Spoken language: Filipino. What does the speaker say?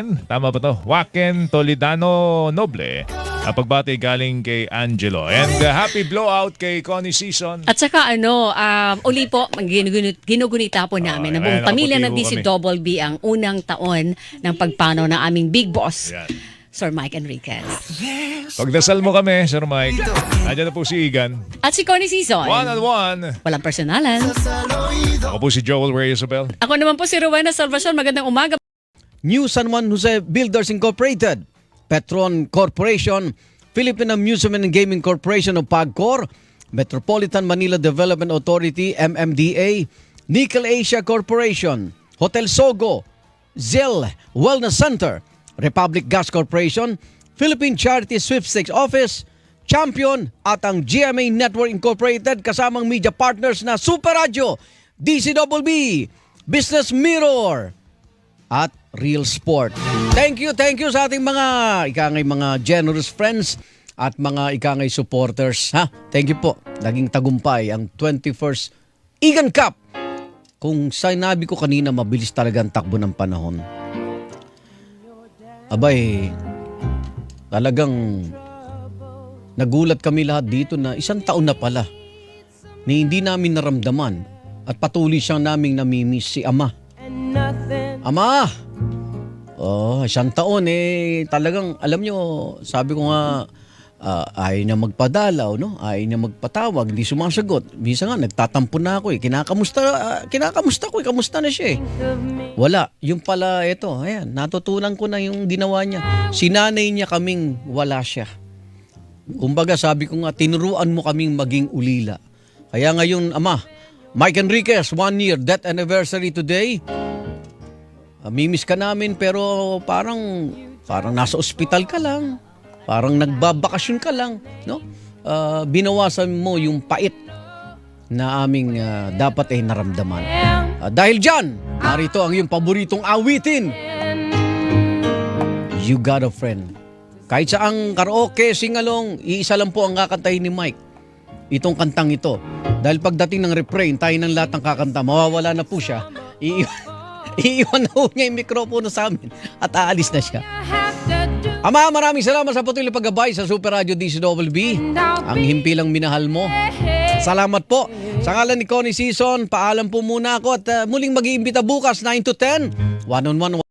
Tama ba to? Joaquin Toledano Noble. Pagbati galing kay Angelo. And happy blowout kay Connie Season. At saka uli po, ginugunita po namin na buong pamilya ng DC Double B ang unang taon ng pagpanaw ng aming big boss, Yan. Sir Mike Enriquez. Pagdasal mo kami, Sir Mike. Nandiyan na po si Igan. At si Connie Season. One-on-one. Walang personalan. Ako po si Joel Reyesabel. Ako naman po si Rowena Salvacion. Magandang umaga. New San Juan Jose Builders Incorporated, Petron Corporation, Philippine Amusement and Gaming Corporation o PAGCOR, Metropolitan Manila Development Authority, MMDA, Nickel Asia Corporation, Hotel Sogo, Zell Wellness Center, Republic Gas Corporation, Philippine Charity Sweepstakes Office, Champion at ang GMA Network Incorporated kasamang media partners na Super Radio, DCBB, Business Mirror, at Real Sport. Thank you sa ating mga mga generous friends at mga supporters. Thank you po. Naging tagumpay ang 21st Igan Cup. Kung sinabi ko kanina, mabilis talaga ang takbo ng panahon. Abay, talagang nagulat kami lahat dito na isang taon na pala ni hindi namin naramdaman at patuloy siyang naming namimiss si Ama. Ama! Isang taon talagang alam nyo, sabi ko nga ayaw niya magpadalaw, no? Ayaw niya magpatawag, hindi sumasagot. Bisa nga nagtatampo na ako kinakamusta ko, kamusta na siya Wala, yung pala ayan, natutunan ko na yung ginawa niya. Sinanay niya kaming wala siya. Kumbaga sabi ko nga, tinuruan mo kaming maging ulila. Kaya ngayon, Ama, Mike Enriquez, 1 year death anniversary today. Mimiss ka namin pero parang nasa ospital ka lang. Parang nagbabakasyon ka lang, no? Binawasan mo yung pait na aming dapat naramdaman. Dahil diyan, narito ang iyong paboritong awitin. You Got a Friend. Kahit saang karaoke, singalong, iisa lang po ang kakantahin ni Mike. Itong kantang ito. Dahil pagdating ng refrain, tayo ng lahat ng kakanta, mawawala na po siya. Iiwan na ho niya yung mikropono sa amin at aalis na siya. Ama, maraming salamat sa patuloy paggabay sa Super Radio DCWB. Ang himpilang minahal mo. Salamat po. Sa ngalan ni Connie Season, paalam po muna ako at muling mag-iimbita bukas 9 to 10. One-on-one.